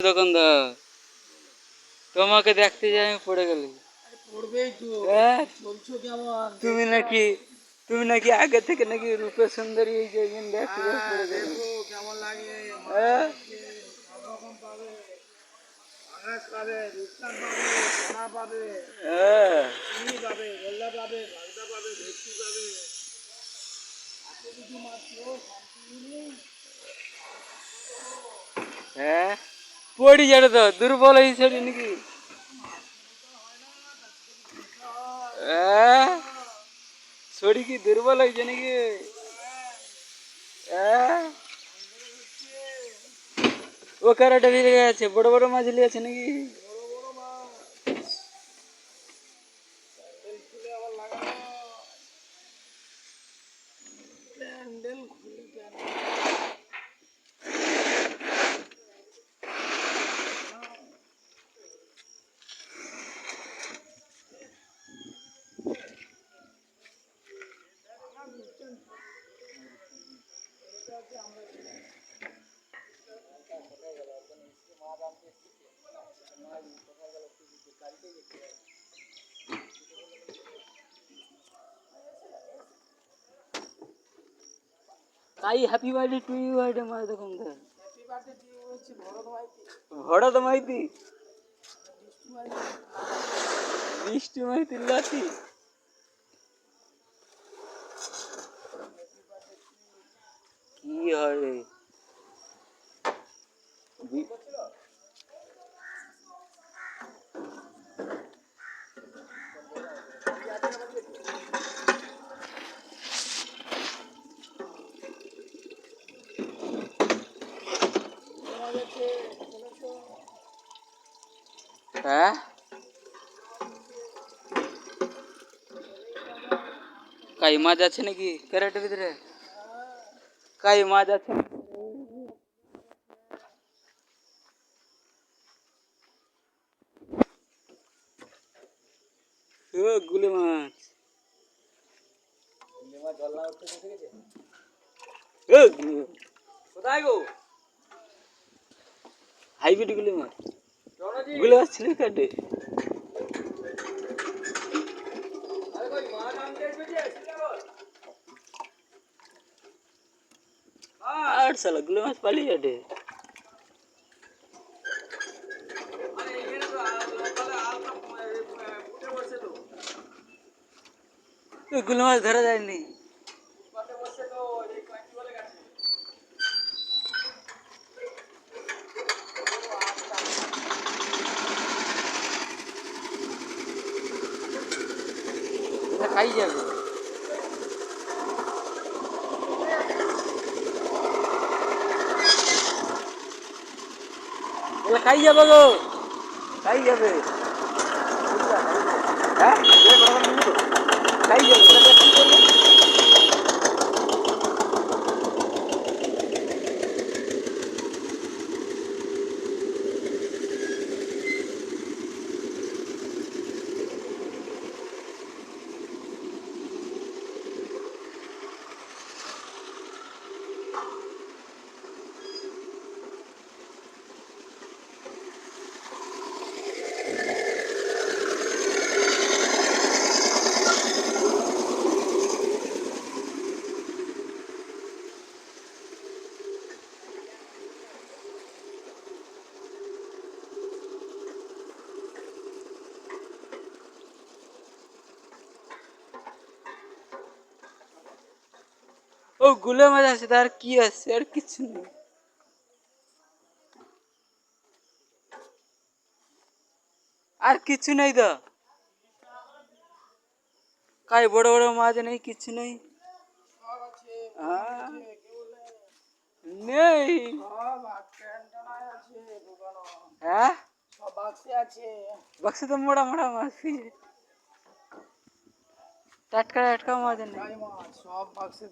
দোকানদার তোমাকে দেখতে যাই আমি পড়ে গেলি। তুমি নাকি আগে থেকে নাকি রূপে সুন্দরী এই যে দেখতে পড়ে গেলি। কেমন লাগে হ্যাঁ পড়ি যাবে তো দুর্বল হয়েছে নাকি শরীর কি দুর্বল হয়েছে নাকি ও কারাটা ভিড়ে গেছে বড় বড় মাছলি আছে নাকি তাই হ্যাপি বার্থডে টু ইউ আইডে মাছ দেখুন হ্যাপি বার্থডে টু ইউ হচ্ছে ভরত মাইতি বৃষ্টি মাইতি লাতি কি হবে হ্যাঁ কাই মাছ আছে নাকি ক্যারেটের ভিতরে কাই মাছ আছে গুলি মাছ কোথায় গো হাইব্রিড গুলি মাছ গুলি মাছ ছিল কাটে আর সালা গুলি মাছ পালিয়ে যাবে গুলি মাছ ধরা যায়নি খাই যাবে খাই যাবে গো খাই যাবে হ্যাঁ খাই যাবে কি করবে ও গুলো মাছ আছে তার কি আছে আর কিছু নেই আর কিছু নেই তো কাই বড় বড় মাছ নেই কিছু নেই নেই হ্যাঁ বাক্সে তো মোড়া মোড়া মাছ টাটকা টাটকা মাছ নেই সব বাক্সে